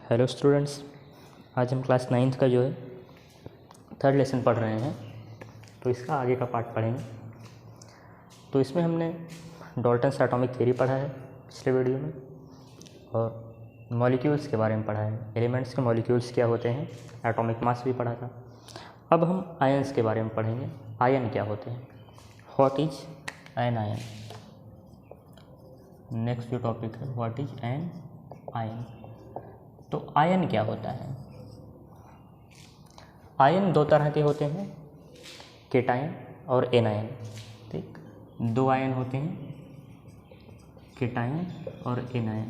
Hello students, आज हम class 9th का जो है थर्ड लेसन पढ़ रहे हैं। तो इसका आगे का पार्ट पढ़ेंगे। तो इसमें हमने डाल्टन्स एटॉमिक थ्योरी पढ़ा है पिछले वीडियो में, और मॉलिक्यूल्स के बारे में पढ़ा है। एलिमेंट्स के मॉलिक्यूल्स क्या होते हैं, एटॉमिक मास भी पढ़ा था। अब हम आयन्स के बारे में पढ़ेंगे। आयन क्या होते हैं, what is an ion. Next जो टॉपिक है व्हाट इज एन आयन। तो आयन क्या होता है। आयन दो तरह के होते हैं, केटायन और एनायन। ठीक, दो आयन होते हैं, केटायन और एनायन।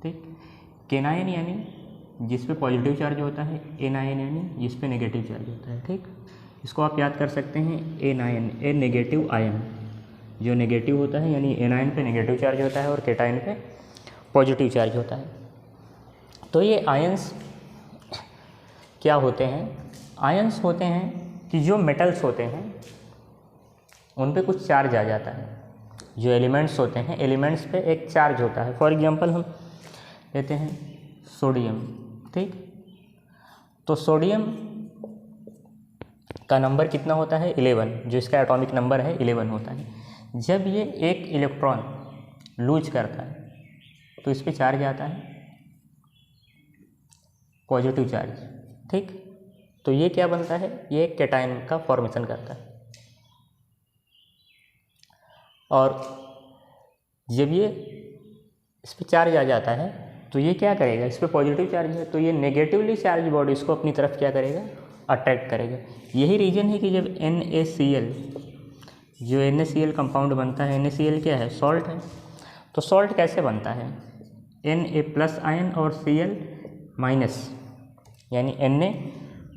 ठीक, केनायन यानी जिस पे पॉजिटिव चार्ज होता है, एनायन यानी जिस पे नेगेटिव चार्ज होता है। ठीक, इसको आप याद कर सकते हैं एनायन, ए नेगेटिव आयन। जो नेगेटिव होता है यानी एनायन पे नेगेटिव चार्ज होता है और केटायन पे पॉजिटिव चार्ज होता है। तो ये आयंस क्या होते हैं। आयंस होते हैं कि जो मेटल्स होते हैं उन पे कुछ चार्ज आ जाता है। जो एलिमेंट्स होते हैं, एलिमेंट्स पे एक चार्ज होता है। फॉर एग्जांपल हम लेते हैं सोडियम। ठीक, तो सोडियम का नंबर कितना होता है, 11। जो इसका एटॉमिक नंबर है 11 होता है। जब ये एक इलेक्ट्रॉन लूज करता है तो इस पर चार्ज आता है पॉजिटिव चार्ज। ठीक, तो ये क्या बनता है, ये केटायन का फॉर्मेशन करता है। और जब ये इस पर चार्ज आ जाता है तो ये क्या करेगा, इस पर पॉजिटिव चार्ज है तो ये नेगेटिवली चार्ज बॉडीज़ को अपनी तरफ क्या करेगा, अट्रैक्ट करेगा। यही रीज़न है कि जब NaCl, जो NaCl कंपाउंड बनता है, NaCl क्या है, सॉल्ट है। तो सॉल्ट कैसे बनता है, Na+ आयन और Cl माइनस, यानी Na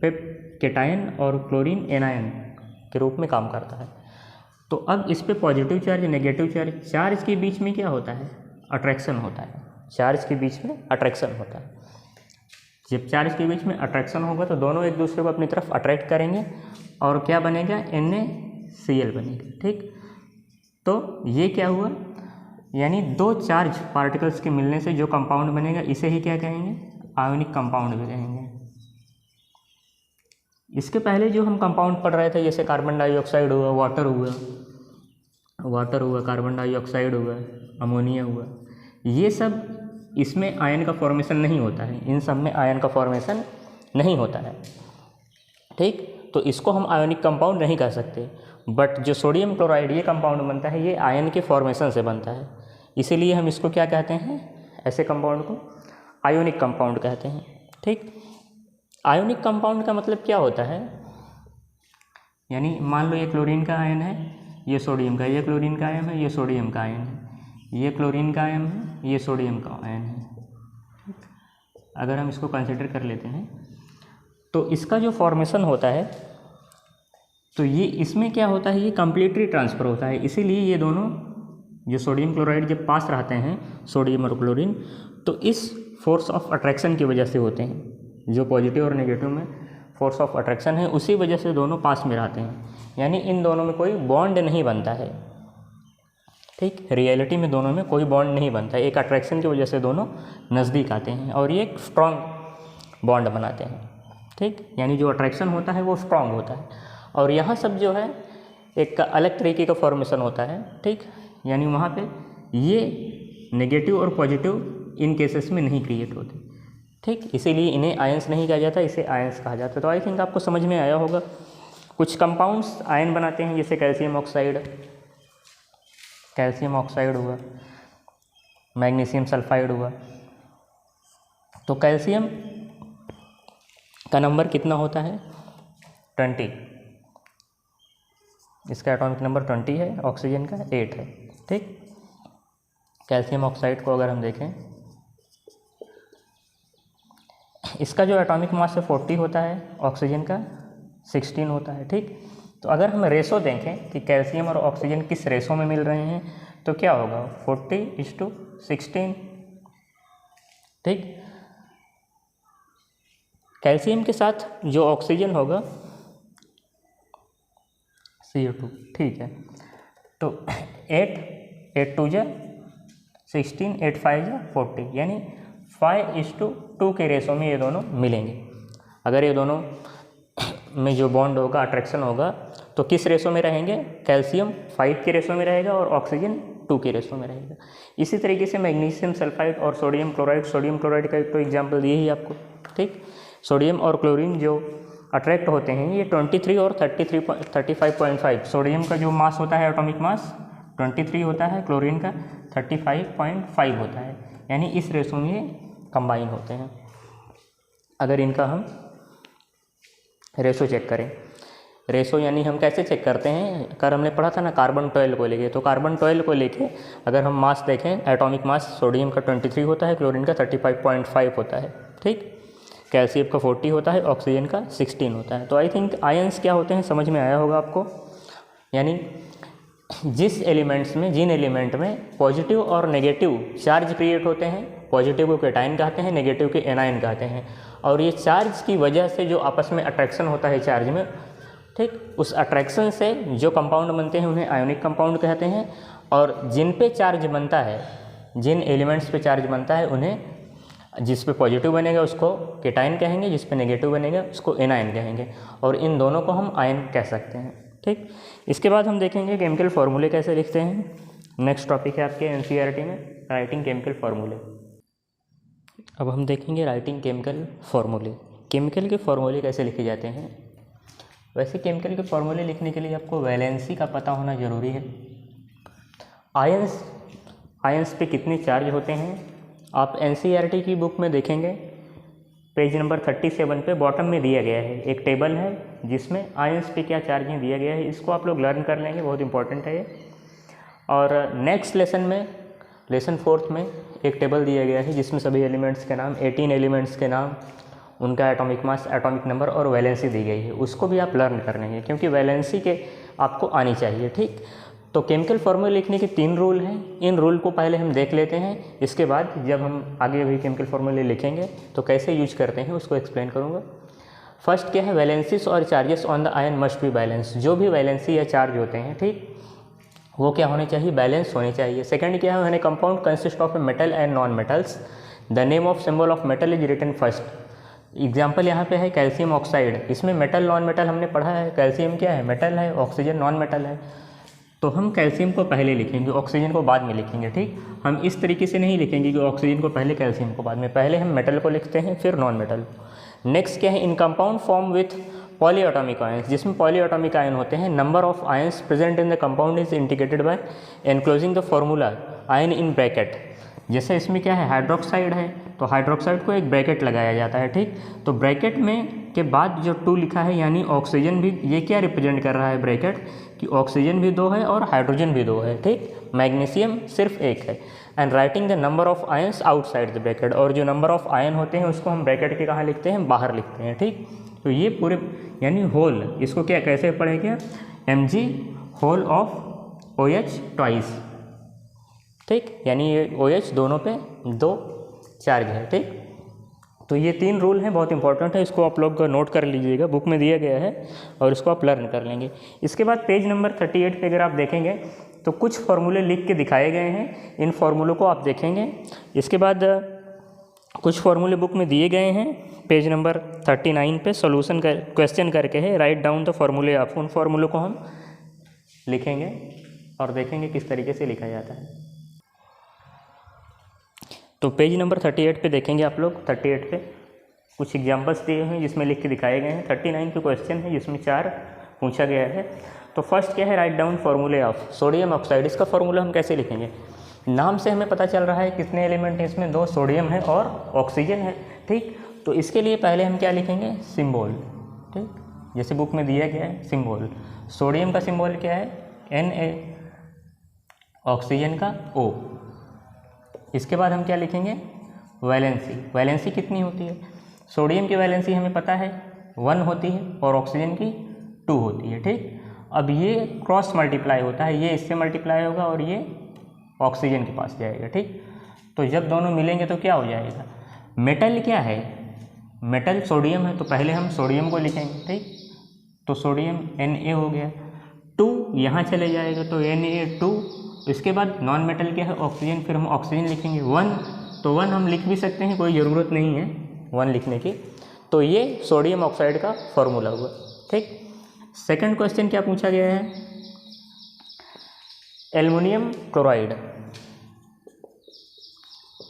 पे केटायन और क्लोरीन एनायन के रूप में काम करता है। तो अब इस पे positive charge, negative charge, charge के बीच में क्या होता है, अट्रैक्शन होता है। चार्ज के बीच में अट्रैक्शन होता है। जब चार्ज के बीच में अट्रैक्शन होगा तो दोनों एक दूसरे को अपनी तरफ अट्रैक्ट करेंगे और क्या बनेगा, NaCl बनेगा। ठीक, तो ये क्या हुआ, यानी दो चार्ज पार्टिकल्स के मिलने से जो कंपाउंड बनेगा इसे ही क्या कहेंगे, आयोनिक कंपाउंड भी कहेंगे। इसके पहले जो हम कंपाउंड पढ़ रहे थे, जैसे कार्बन डाइऑक्साइड हुआ, वाटर हुआ, कार्बन डाइऑक्साइड हुआ, अमोनिया हुआ, ये सब इसमें आयन का फॉर्मेशन नहीं होता है। इन सब में आयन का फॉर्मेशन नहीं होता है। ठीक, तो इसको हम आयोनिक कंपाउंड नहीं कह सकते। बट जो सोडियम क्लोराइड ये कंपाउंड बनता है, ये आयन के फॉर्मेशन से बनता है। इसीलिए हम इसको क्या कहते हैं, ऐसे कंपाउंड को आयोनिक कंपाउंड कहते हैं। ठीक, आयोनिक कंपाउंड का मतलब क्या होता है, यानी मान लो ये क्लोरीन का आयन है, ये सोडियम का, ये क्लोरीन का आयन है, ये सोडियम का आयन है, ये क्लोरीन का आयन है, ये सोडियम का आयन है। अगर हम इसको कंसिडर कर लेते हैं तो इसका जो फॉर्मेशन होता है, तो ये इसमें क्या होता है, ये कम्प्लीटली ट्रांसफ़र होता है। इसीलिए ये दोनों जो सोडियम क्लोराइड जब पास रहते हैं, सोडियम और क्लोरीन, तो इस फोर्स ऑफ अट्रैक्शन की वजह से होते हैं। जो पॉजिटिव और नेगेटिव में फोर्स ऑफ अट्रैक्शन है, उसी वजह से दोनों पास में रहते हैं। यानी इन दोनों में कोई बॉन्ड नहीं बनता है। ठीक, रियलिटी में दोनों में कोई बॉन्ड नहीं बनता है। एक अट्रैक्शन की वजह से दोनों नज़दीक आते हैं और ये एक स्ट्रॉन्ग बॉन्ड बनाते हैं। ठीक, यानी जो अट्रैक्शन होता है वो स्ट्रॉन्ग होता है। और यहाँ सब जो है एक अलग तरीके का फॉर्मेशन होता है। ठीक, यानी वहाँ पे ये नेगेटिव और पॉजिटिव इन केसेस में नहीं क्रिएट होते। ठीक, इसीलिए इन्हें आयंस नहीं कहा जाता, इसे आयंस कहा जाता है। तो आई थिंक आपको समझ में आया होगा। कुछ कंपाउंड्स आयन बनाते हैं, जैसे कैल्शियम ऑक्साइड हुआ, मैग्नीशियम सल्फाइड हुआ। तो कैल्शियम का नंबर कितना होता है, 20। इसका एटॉमिक नंबर 20 है, ऑक्सीजन का 8 है। ठीक, कैल्शियम ऑक्साइड को अगर हम देखें, इसका जो एटॉमिक मास है 40 होता है, ऑक्सीजन का 16 होता है। ठीक, तो अगर हम रेशो देखें कि कैल्शियम और ऑक्सीजन किस रेशो में मिल रहे हैं, तो क्या होगा, 40:16। ठीक, कैल्शियम के साथ जो ऑक्सीजन होगा CO2। ठीक है, तो 8 8 2 जा 16, 8 5 जा 40, यानी 5:2 के रेशो में ये दोनों मिलेंगे। अगर ये दोनों में जो बॉन्ड होगा, अट्रैक्शन होगा, तो किस रेशो में रहेंगे? कैल्शियम 5 के रेशो में रहेगा और ऑक्सीजन 2 के रेशो में रहेगा। इसी तरीके से मैग्नीशियम सल्फाइड और सोडियम क्लोराइड का एक तो एग्जाम्पल दिए ही आपको, ठीक। सोडियम और क्लोरीन जो अट्रैक्ट होते हैं ये 23 और 35.5, सोडियम का जो मास होता है, एटॉमिक मास 23 होता है, क्लोरीन का 35.5 होता है, यानी इस रेशो में ये कंबाइन होते हैं। अगर इनका हम रेशो चेक करें, रेशो यानी हम कैसे चेक करते हैं? कल हमने पढ़ा था ना कार्बन 12 को लेके, तो कार्बन 12 को लेके अगर हम मास देखें, एटॉमिक मास सोडियम का 23 होता है, क्लोरीन का 35.5 होता है, ठीक। कैल्शियम का 40 होता है, ऑक्सीजन का 16 होता है। तो आई थिंक आयंस क्या होते हैं समझ में आया होगा आपको। यानी जिन एलिमेंट में पॉजिटिव और नेगेटिव चार्ज क्रिएट होते हैं, पॉजिटिव को कैटायन कहते हैं, नेगेटिव के एनायन कहते हैं, और ये चार्ज की वजह से जो आपस में अट्रैक्शन होता है चार्ज में, ठीक, उस अट्रैक्शन से जो कंपाउंड बनते हैं उन्हें आयोनिक कंपाउंड कहते हैं, और जिन पे चार्ज बनता है, जिन एलिमेंट्स पे चार्ज बनता है उन्हें, जिस पे पॉजिटिव बनेगा उसको कैटायन कहेंगे, जिस पे नेगेटिव बनेगा उसको एनायन कहेंगे, और इन दोनों को हम आयन कह सकते हैं, ठीक। इसके बाद हम देखेंगे केमिकल फार्मूले कैसे लिखते हैं। नेक्स्ट टॉपिक है आपके एनसीईआरटी में राइटिंग केमिकल फार्मूले। अब हम देखेंगे राइटिंग केमिकल फार्मूले। केमिकल के फार्मूले कैसे लिखे जाते हैं। वैसे केमिकल के फार्मूले लिखने के लिए आपको वैलेंसी का पता होना ज़रूरी है। आयंस पे कितने चार्ज होते हैं, आप एनसीईआरटी की बुक में देखेंगे पेज नंबर 37 पे बॉटम में दिया गया है, एक टेबल है जिसमें आयंस पे क्या चार्ज है दिया गया है। इसको आप लोग लर्न कर लेंगे, बहुत इंपॉर्टेंट है ये। और नेक्स्ट लेसन में, लेसन 4 में एक टेबल दिया गया है जिसमें सभी एलिमेंट्स के नाम, 18 एलिमेंट्स के नाम, उनका एटॉमिक मास, एटॉमिक नंबर और वैलेंसी दी गई है। उसको भी आप लर्न कर लेंगे क्योंकि वैलेंसी के आपको आनी चाहिए, ठीक। तो केमिकल फार्मूले लिखने के 3 रूल हैं। इन रूल को पहले हम देख लेते हैं, इसके बाद जब हम आगे भी केमिकल फार्मूले लिखेंगे तो कैसे यूज करते हैं उसको एक्सप्लेन करूँगा। फर्स्ट क्या है, वैलेंसीज और charges on the ion must be balance. जो भी वैलेंसी या चार्ज होते हैं, ठीक, वो क्या होने चाहिए, बैलेंस होने चाहिए। सेकंड क्या है, compound consist of metal and non metals, the name of symbol of metal is written first. Example यहाँ पे है कैल्शियम ऑक्साइड, इसमें मेटल नॉन मेटल हमने पढ़ा है, कैल्शियम क्या है, मेटल है, ऑक्सीजन नॉन मेटल है, तो हम कैल्शियम को पहले लिखेंगे, ऑक्सीजन को बाद में लिखेंगे, ठीक। हम इस तरीके से नहीं लिखेंगे कि ऑक्सीजन को पहले कैल्शियम को बाद में, पहले हम मेटल को लिखते हैं फिर नॉन मेटल। नेक्स्ट क्या है, in compound form with polyatomic ions, जिसमें पॉलीएटॉमिक आयन होते हैं, number of ions present in the compound is indicated by enclosing the formula ion in bracket. जैसे इसमें क्या है, हाइड्रोक्साइड है तो हाइड्रोक्साइड को एक ब्रैकेट लगाया जाता है, ठीक। तो ब्रैकेट में के बाद जो 2 लिखा है यानी ऑक्सीजन भी, ये क्या रिप्रेजेंट कर रहा है ब्रैकेट, कि ऑक्सीजन भी 2 है और हाइड्रोजन भी 2 है, ठीक। मैग्नीशियम सिर्फ 1 है। And writing the number of ions outside the bracket, और जो नंबर ऑफ आयन होते हैं उसको हम ब्रैकेट के कहाँ लिखते हैं, बाहर लिखते हैं, ठीक। तो ये पूरे यानी होल, इसको क्या कैसे पढ़ेंगे, mg whole of OH twice, ठीक, यानी ये OH दोनों पे 2 चार्ज है, ठीक। तो ये 3 रूल हैं, बहुत इंपॉर्टेंट है, इसको आप लोग नोट कर लीजिएगा, बुक में दिया गया है और इसको आप लर्न कर लेंगे। इसके बाद पेज नंबर 38 पे अगर आप देखेंगे तो कुछ फार्मूले लिख के दिखाए गए हैं, इन फार्मूलों को आप देखेंगे। इसके बाद कुछ फार्मूले बुक में दिए गए हैं, पेज नंबर 39 पे सॉल्यूशन का क्वेश्चन करके है, राइट डाउन द फार्मूले ऑफ, उन फार्मूलों को हम लिखेंगे और देखेंगे किस तरीके से लिखा जाता है। तो पेज नंबर 38 पे देखेंगे आप लोग, 38 पे कुछ एग्जांपल्स दिए हैं जिसमें लिख के दिखाए गए हैं। 39 पे क्वेश्चन है जिसमें 4 पूछा गया है। तो फर्स्ट क्या है, राइट डाउन फार्मूले ऑफ सोडियम ऑक्साइड। इसका फार्मूला हम कैसे लिखेंगे, नाम से हमें पता चल रहा है कितने एलिमेंट हैं इसमें, 2 सोडियम है और ऑक्सीजन है, ठीक। तो इसके लिए पहले हम क्या लिखेंगे, सिंबल, ठीक, जैसे बुक में दिया गया है सिंबल। सोडियम का सिंबल क्या है, Na, ऑक्सीजन का O। इसके बाद हम क्या लिखेंगे, वैलेंसी। वैलेंसी कितनी होती है, सोडियम की वैलेंसी हमें पता है 1 होती है और ऑक्सीजन की 2 होती है, ठीक। अब ये क्रॉस मल्टीप्लाई होता है, ये इससे मल्टीप्लाई होगा और ये ऑक्सीजन के पास जाएगा, ठीक। तो जब दोनों मिलेंगे तो क्या हो जाएगा, मेटल क्या है, मेटल सोडियम है तो पहले हम सोडियम को लिखेंगे, ठीक। तो सोडियम Na हो गया, 2 यहाँ चले जाएगा तो Na2। इसके बाद नॉन मेटल क्या है, ऑक्सीजन, फिर हम ऑक्सीजन लिखेंगे 1, तो 1 हम लिख भी सकते हैं, कोई ज़रूरत नहीं है 1 लिखने की। तो ये सोडियम ऑक्साइड का फॉर्मूला हुआ। ठीक, सेकंड क्वेश्चन क्या पूछा गया है, aluminium chloride.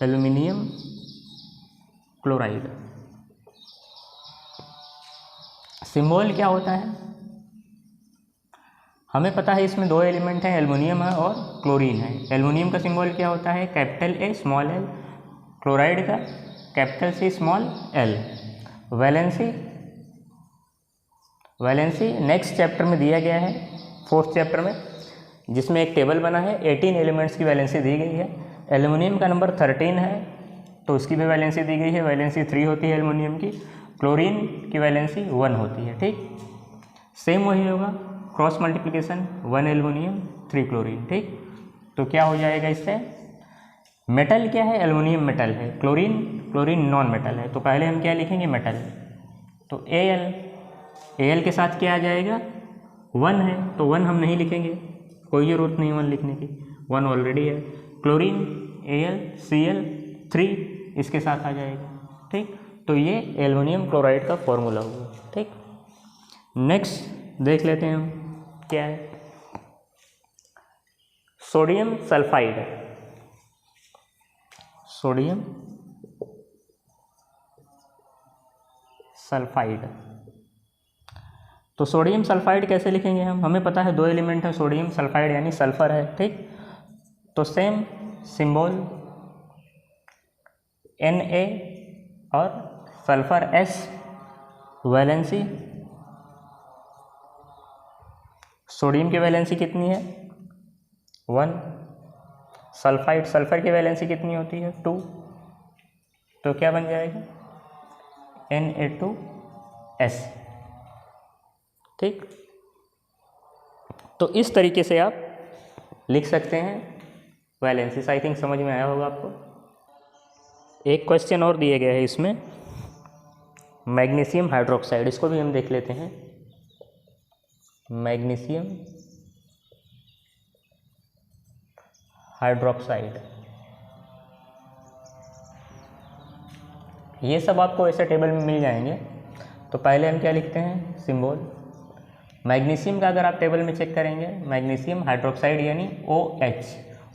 Aluminium chloride symbol क्या होता है, हमें पता है इसमें 2 एलिमेंट हैं, एल्युमिनियम है और क्लोरीन है। एल्युमिनियम का सिंबल क्या होता है, capital A small L, chloride का capital C small L. Valency next chapter में दिया गया है, 4th चैप्टर में, जिसमें एक टेबल बना है, 18 एलिमेंट्स की वैलेंसी दी गई है। एल्युमिनियम का नंबर 13 है तो उसकी भी वैलेंसी दी गई है, वैलेंसी 3 होती है एल्युमिनियम की। क्लोरीन की वैलेंसी 1 होती है। ठीक, सेम वही होगा, क्रॉस मल्टीप्लिकेशन, 1 एल्युमिनियम 3 क्लोरीन। ठीक, तो क्या हो जाएगा इससे, मेटल क्या है, एल्युमिनियम मेटल है, क्लोरीन नॉन मेटल है, तो पहले हम क्या लिखेंगे, मेटल। तो Al के साथ क्या आ जाएगा, 1 है, तो 1 हम नहीं लिखेंगे, कोई ज़रूरत नहीं 1 लिखने की, 1 ऑलरेडी है। क्लोरीन AlCl3 इसके साथ आ जाएगा। ठीक, तो ये एल्युमिनियम क्लोराइड का फॉर्मूला हुआ। ठीक, नेक्स्ट देख लेते हैं हम क्या है, सोडियम सल्फाइड। सोडियम सल्फाइड, तो सोडियम सल्फाइड कैसे लिखेंगे हम, हमें पता है 2 एलिमेंट है, सोडियम सल्फाइड यानी सल्फर है। ठीक, तो सेम सिंबल Na और सल्फर S, वैलेंसी, सोडियम की वैलेंसी कितनी है 1, सल्फर की वैलेंसी कितनी होती है 2, तो क्या बन जाएगा Na2S। ठीक, तो इस तरीके से आप लिख सकते हैं वैलेंसीज। आई थिंक समझ में आया होगा आपको। एक क्वेश्चन और दिए गए हैं इसमें, मैग्नीशियम हाइड्रोक्साइड, इसको भी हम देख लेते हैं। मैग्नीशियम हाइड्रोक्साइड, ये सब आपको ऐसे टेबल में मिल जाएंगे। तो पहले हम क्या लिखते हैं, सिंबल मैग्नीशियम का अगर आप टेबल में चेक करेंगे, मैग्नीशियम हाइड्रोक्साइड यानी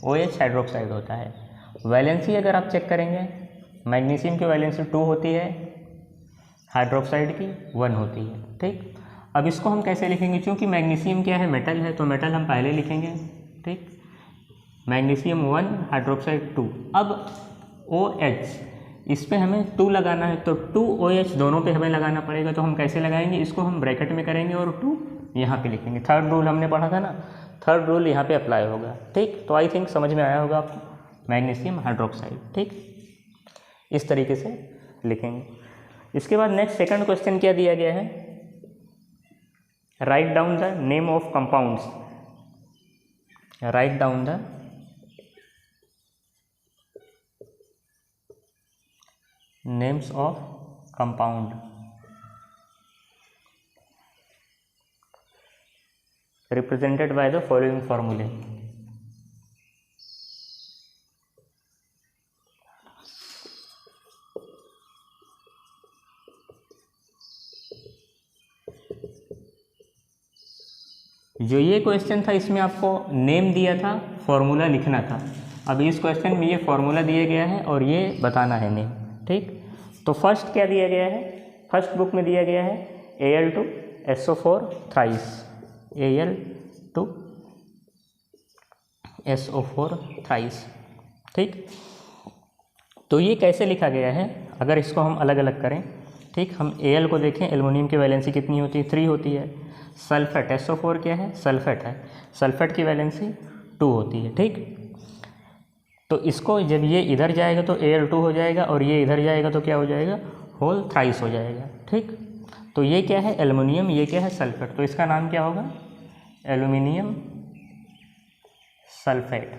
OH हाइड्रोक्साइड होता है। वैलेंसी अगर आप चेक करेंगे, मैग्नीशियम की वैलेंसी 2 होती है, हाइड्रोक्साइड की 1 होती है। ठीक, अब इसको हम कैसे लिखेंगे, क्योंकि मैग्नीशियम क्या है, मेटल है, तो मेटल हम पहले लिखेंगे। ठीक, मैग्नीशियम 1 हाइड्रोक्साइड 2। अब OH, इस पे हमें 2 लगाना है, तो 2OH दोनों पे हमें लगाना पड़ेगा। तो हम कैसे लगाएंगे, इसको हम ब्रैकेट में करेंगे और 2 यहाँ पे लिखेंगे। 3rd रूल हमने पढ़ा था ना, 3rd रूल यहाँ पे अप्लाई होगा। ठीक, तो आई थिंक समझ में आया होगा आपको, मैग्नीशियम हाइड्रोक्साइड। ठीक, इस तरीके से लिखेंगे। इसके बाद नेक्स्ट सेकंड क्वेश्चन क्या दिया गया है, write down the name of compounds. Write down the names of compound represented by the following formulae। जो ये क्वेश्चन था इसमें आपको नेम दिया था, फॉर्मूला लिखना था। अब इस क्वेश्चन में ये फॉर्मूला दिया गया है और ये बताना है नेम। ठीक, तो फर्स्ट क्या दिया गया है, फर्स्ट बुक में दिया गया है Al2SO4 थ्राइस, Al2SO4 थ्राइस। ठीक, तो ये कैसे लिखा गया है, अगर इसको हम अलग अलग करें। ठीक, हम Al को देखें, एल्युमिनियम की वैलेंसी कितनी होती है, 3 होती है। सल्फेट SO4 क्या है, सल्फेट है, सल्फेट की वैलेंसी 2 होती है। ठीक, तो इसको जब ये इधर जाएगा तो Al2 हो जाएगा और ये इधर जाएगा तो क्या हो जाएगा, होल थ्राइस हो जाएगा। ठीक, तो ये क्या है एल्युमिनियम, ये क्या है सल्फेट, तो इसका नाम क्या होगा एल्युमिनियम सल्फेट।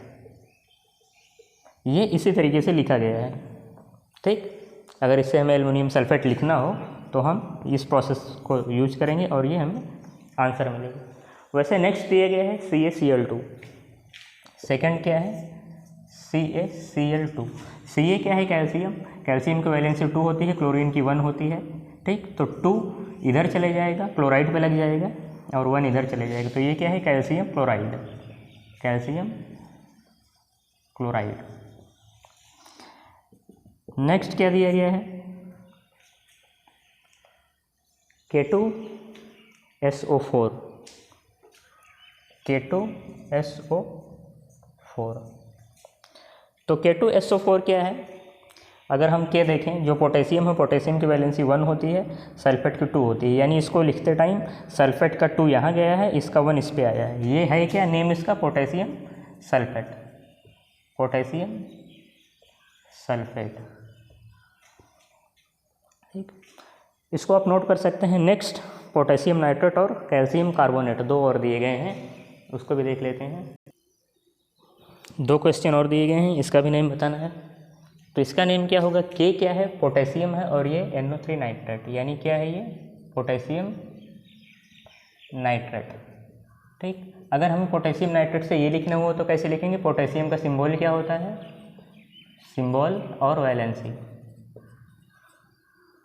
ये इसी तरीके से लिखा गया है। ठीक, अगर इससे हमें एल्युमिनियम सल्फेट लिखना हो तो हम इस प्रोसेस को यूज करेंगे और ये हमें आंसर मिलेगा। वैसे नेक्स्ट दिया गया है CaCl2, सेकंड क्या है CaCl2। Ca क्या है? कैल्शियम। कैल्शियम की वैलेंसी 2 होती है, क्लोरीन की 1 होती है। ठीक, तो 2 इधर चले जाएगा, क्लोराइड पे लग जाएगा, और 1 इधर चले जाएगा। तो ये क्या है? Calcium chloride, calcium chloride. Next क्या दिया गया है? K2SO4, K2SO4। तो K2SO4 क्या है? अगर हम K देखें, जो पोटेशियम है, पोटेशियम की वैलेंसी 1 होती है, सल्फेट की 2 होती है। यानी इसको लिखते टाइम सल्फेट का 2 यहाँ गया है, इसका 1 इस पे आया है। ये है क्या नेम इसका? Potassium sulphate, potassium sulphate. ठीक, इसको आप नोट कर सकते हैं। नेक्स्ट पोटेशियम नाइट्रेट और कैल्शियम कार्बोनेट 2 और दिए गए हैं, उसको भी देख लेते हैं। 2 क्वेश्चन और दिए गए हैं, इसका भी नेम बताना है। तो इसका नेम क्या होगा? K क्या है? पोटेशियम है, और ये NO3 नाइट्रेट, यानी क्या है ये? Potassium nitrate. ठीक, अगर हमें पोटेशियम नाइट्रेट से ये लिखना हो तो कैसे लिखेंगे? पोटेशियम का सिंबल क्या होता है? सिंबल और वैलेंसी।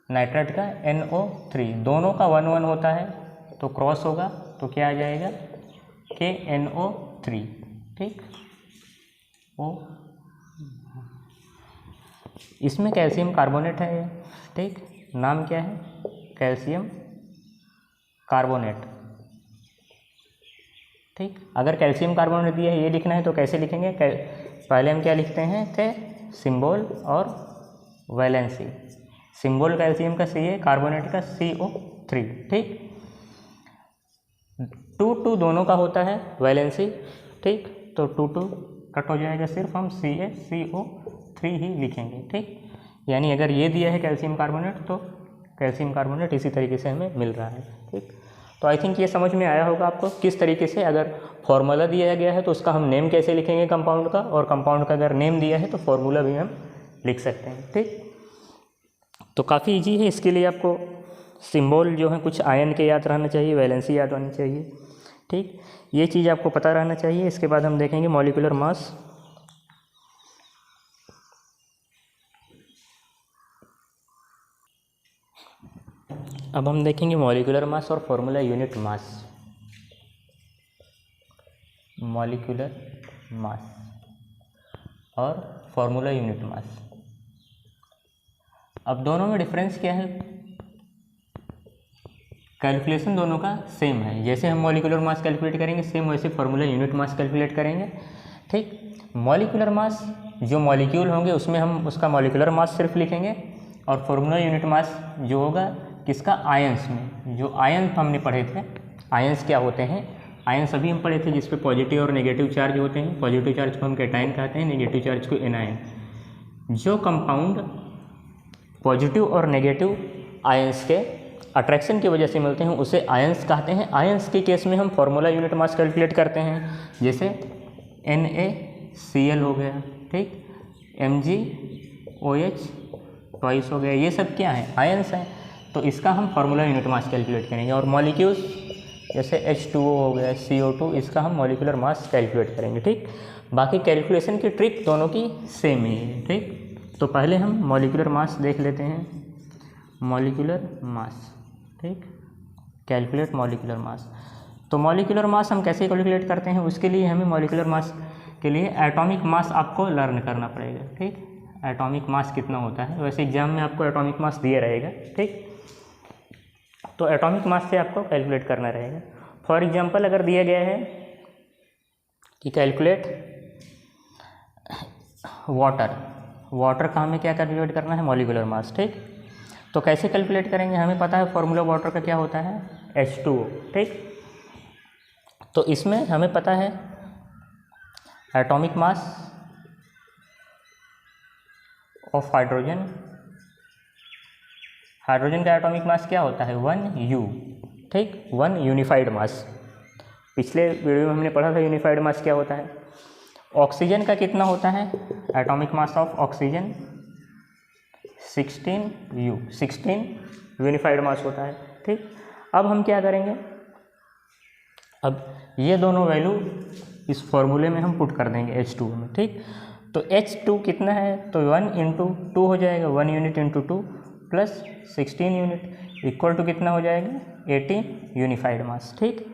नाइट्रेट का NO3, दोनों का 1 1 होता है, तो क्रॉस होगा तो क्या आ जाएगा? KNO3। ठीक, ओ इसमें कैल्शियम कार्बोनेट है। ठीक, नाम क्या है? Calcium carbonate. ठीक, अगर कैल्शियम कार्बोनेट दिया है, ये लिखना है तो कैसे लिखेंगे? पहले हम क्या लिखते हैं? सिंबल और वैलेंसी। सिंबल कैल्शियम का Ca, कार्बोनेट का CO3। ठीक, 2 2 दोनों का होता है वैलेंसी। ठीक, तो 2 2 कट हो जाएगा, सिर्फ हम CaCO3 ही लिखेंगे। ठीक, यानी अगर ये दिया है कैल्शियम कार्बोनेट, तो कैल्शियम कार्बोनेट इसी तरीके से हमें मिल रहा है। ठीक, तो आई थिंक ये समझ में आया होगा आपको किस तरीके से अगर फॉर्मूला दिया गया है तो उसका हम नेम कैसे लिखेंगे कंपाउंड का, और कंपाउंड का अगर नेम दिया है तो फॉर्मूला भी हम लिख सकते हैं। ठीक, तो काफ़ी इजी है। इसके लिए आपको सिंबल जो है कुछ आयन के याद रहना चाहिए, वैलेंसी याद होनी चाहिए। ठीक, ये चीज़ आपको पता रहना चाहिए। इसके बाद हम देखेंगे मॉलिक्यूलर मास। अब हम देखेंगे मॉलिक्यूलर मास और formula unit mass. Molecular mass और फॉर्मूला यूनिट मास। अब दोनों में डिफरेंस क्या है? कैलकुलेशन दोनों का सेम है। जैसे हम मॉलिक्यूलर मास कैलकुलेट करेंगे, सेम वैसे फॉर्मूला यूनिट मास कैलकुलेट करेंगे। ठीक, मॉलिक्यूलर मास जो मॉलिक्यूल होंगे उसमें हम उसका मॉलिक्यूलर मास सिर्फ लिखेंगे, और फॉर्मूला यूनिट मास जो होगा किसका? आयंस में। जो आयन हमने पढ़े थे, आयंस क्या होते हैं? आयंस अभी हम पढ़े थे जिसपे पॉजिटिव और नेगेटिव चार्ज होते हैं। पॉजिटिव चार्ज को हम कैटायन कहते हैं, नेगेटिव चार्ज को एनायन। जो कंपाउंड पॉजिटिव और नेगेटिव आयंस के अट्रैक्शन की वजह से मिलते हैं उसे आयंस कहते हैं। आयंस के केस में हम फॉर्मूला यूनिट मास कैलकुलेट करते हैं, जैसे NaCl हो गया। ठीक, MgOH ट्वाइस हो गया। ये सब क्या है? आयंस हैं, तो इसका हम फार्मूला यूनिट मास कैलकुलेट करेंगे। और मॉलिक्यूल्स जैसे H2O हो गया, CO2, इसका हम मॉलिक्यूलर मास कैलकुलेट करेंगे। ठीक, बाकी कैलकुलेशन की ट्रिक दोनों की सेम ही है। ठीक, तो पहले हम मॉलिक्यूलर मास देख लेते हैं। मॉलिक्यूलर मास, ठीक, कैलकुलेट मॉलिक्यूलर मास। तो मॉलिक्यूलर मास हम कैसे कैलकुलेट करते हैं? उसके लिए हमें मॉलिक्यूलर मास के लिए एटॉमिक मास आपको लर्न करना पड़ेगा। ठीक, एटॉमिक मास कितना होता है? वैसे एग्जाम में आपको एटॉमिक मास दिया रहेगा। ठीक, तो एटॉमिक मास से आपको कैलकुलेट करना रहेगा। फॉर एग्जांपल अगर दिया गया है कि कैलकुलेट वाटर का हमें क्या कैलकुलेट करना है? Molecular mass. ठीक, तो कैसे कैलकुलेट करेंगे? हमें पता है फॉर्मूला वाटर का क्या होता है? H2O। ठीक, तो इसमें हमें पता है atomic mass of hydrogen. Hydrogen का एटॉमिक मास क्या होता है? 1U। ठीक, 1 यूनिफाइड मास। पिछले वीडियो में हमने पढ़ा था यूनिफाइड मास क्या होता है। ऑक्सीजन का कितना होता है? Atomic mass of oxygen 16U। 16 unified mass होता है। ठीक, अब हम क्या करेंगे? अब ये दोनों वैल्यू इस फॉर्मूले में हम पुट कर देंगे H2O में। ठीक, तो H2 कितना है, तो 1 इंटू 2 हो जाएगा, 1 unit into 2 plus 16 unit equal to कितना हो जाएगा, 18 यूनिफाइड मास। ठीक,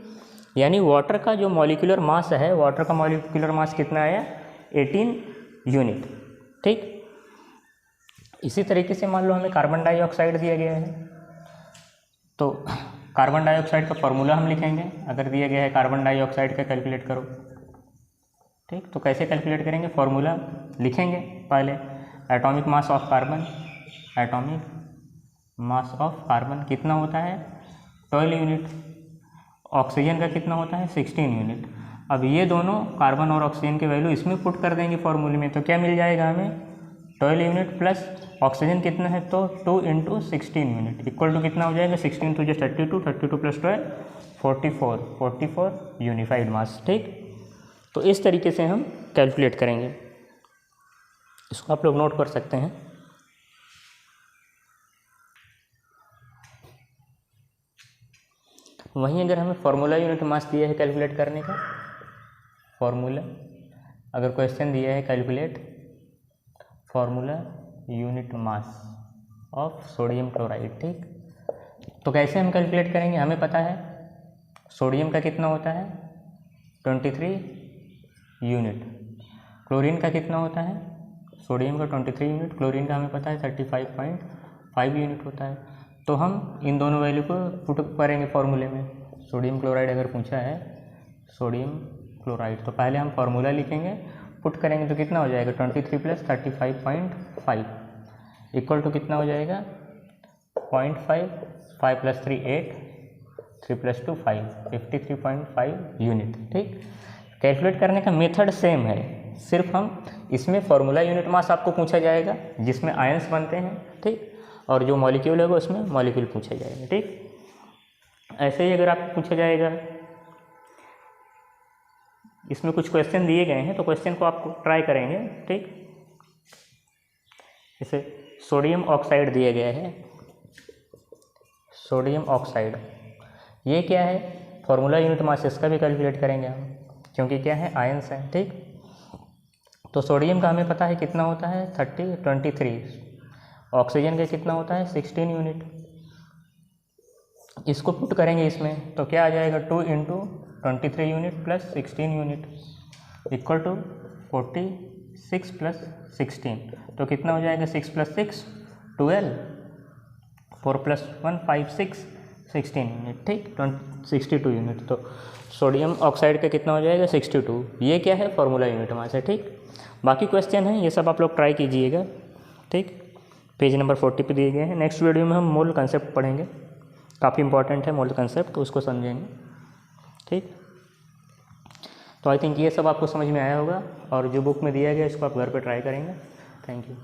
यानी वाटर का जो मॉलिक्यूलर मास है, वाटर का मॉलिक्यूलर मास कितना आया, 18 यूनिट। ठीक, इसी तरीके से मान लो हमें कार्बन डाइऑक्साइड दिया गया है, तो कार्बन डाइऑक्साइड का फॉर्मूला हम लिखेंगे। अगर दिया गया है कार्बन डाइऑक्साइड का कैलकुलेट करो, ठीक, तो कैसे कैलकुलेट करेंगे, फॉर्मूला लिखेंगे पहले। Atomic mass of carbon, atomic mass of carbon कितना होता है, 12 यूनिट। ऑक्सीजन का कितना होता है, 16 यूनिट। अब ये दोनों कार्बन और ऑक्सीजन के वैल्यू इसमें पुट कर देंगे फॉर्मूले में, तो क्या मिल जाएगा हमें, 12 यूनिट प्लस ऑक्सीजन कितना है, तो 2 इंटू 16 यूनिट इक्वल टू कितना हो जाएगा, 16 टू जो 32, 32 प्लस 12 44 यूनिफाइड मास। ठीक, तो इस तरीके से हम कैलकुलेट करेंगे, इसको आप लोग नोट कर सकते हैं। वहीं अगर हमें फॉर्मूला यूनिट मास दिया है कैलकुलेट करने का, फॉर्मूला अगर क्वेश्चन दिया है calculate formula unit mass of sodium chloride, ठीक, तो कैसे हम कैलकुलेट करेंगे, हमें पता है सोडियम का कितना होता है 23 यूनिट, क्लोरीन का कितना होता है, सोडियम का 23 यूनिट, क्लोरीन का हमें पता है 35.5 यूनिट होता है। तो हम इन दोनों वैल्यू को पुट करेंगे फॉर्मूले में। सोडियम क्लोराइड अगर पूछा है, सोडियम क्लोराइड, तो पहले हम फार्मूला लिखेंगे, पुट करेंगे तो कितना हो जाएगा 23 प्लस 35.5 इक्वल टू कितना हो जाएगा 0.5, 5 प्लस 3 8, 3 प्लस 2 5, 53.5 यूनिट। ठीक, कैलकुलेट करने का मेथड सेम है, सिर्फ हम इसमें फार्मूला यूनिट मास आपको पूछा जाएगा जिसमें आयंस बनते हैं, ठीक, और जो मॉलिक्यूल होगा उसमें मॉलिक्यूल पूछा जाएगा। ठीक, ऐसे ही अगर आपको पूछा जाएगा, इसमें कुछ क्वेश्चन दिए गए हैं तो क्वेश्चन को आपको ट्राई करेंगे। ठीक, जैसे सोडियम ऑक्साइड दिया गया है, सोडियम ऑक्साइड, ये क्या है, फार्मूला यूनिट मास इसका भी कैलकुलेट करेंगे हम, क्योंकि क्या है आयंस है। ठीक, तो सोडियम का हमें पता है कितना होता है 23, ऑक्सीजन का कितना होता है 16 यूनिट, इसको पुट करेंगे इसमें तो क्या आ जाएगा 2 into 23 unit plus 16 unit equal to 46 plus 16, तो कितना हो जाएगा 6 प्लस 6 12, 4 प्लस 1 5 6 16 यूनिट। ठीक, 62 यूनिट, तो सोडियम ऑक्साइड का कितना हो जाएगा 62। ये क्या है फार्मूला यूनिट मास है। ठीक, बाकी क्वेश्चन है ये सब आप लोग ट्राई कीजिएगा। ठीक, पेज नंबर 40 पे दिए गए हैं। नेक्स्ट वीडियो में हम मोल कंसेप्ट पढ़ेंगे, काफ़ी इंपॉर्टेंट है मोल कंसेप्ट, तो उसको समझेंगे। ठीक, तो आई थिंक ये सब आपको समझ में आया होगा, और जो बुक में दिया गया इसको आप घर पे ट्राई करेंगे। Thank you.